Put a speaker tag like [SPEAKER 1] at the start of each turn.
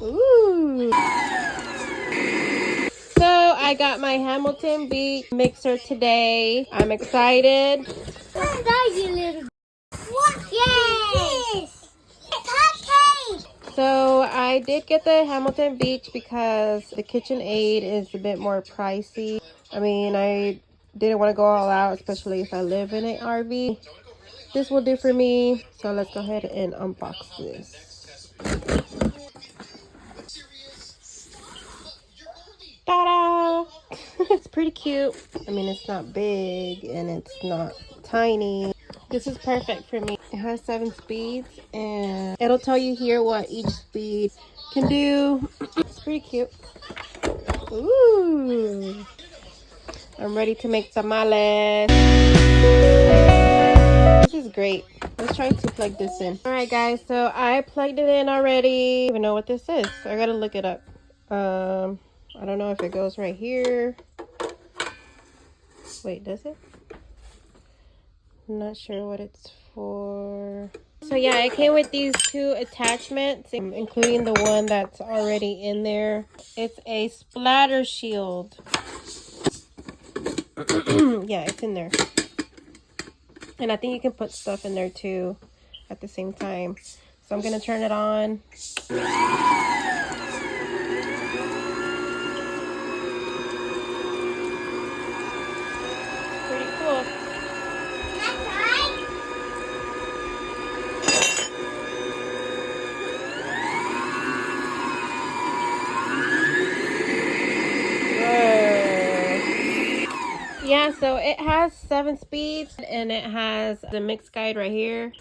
[SPEAKER 1] Ooh. So I got my Hamilton Beach mixer today. I'm excited.
[SPEAKER 2] What is this?
[SPEAKER 1] So I did get the Hamilton Beach because the KitchenAid is a bit more pricey. I mean, I didn't want to go all out, especially if I live in an RV. This will do for me. So let's go ahead and unbox this. Ta-da! It's pretty cute. I mean, it's not big and it's not tiny. This is perfect for me. It has 7 speeds and it'll tell you here what each speed can do. It's pretty cute. Ooh. I'm ready to make tamales. This is great. Let's try to plug this in. Alright guys, so I plugged it in already. I don't even know what this is. I gotta look it up. I don't know if it goes right here. Wait, does it? I'm not sure what it's for. So yeah, it came with these 2 attachments, including the one that's already in there. It's a splatter shield. Yeah, it's in there. And I think you can put stuff in there too at the same time. So I'm gonna turn it on. Pretty cool. Yeah, so it has 7 speeds and it has the mix guide right here.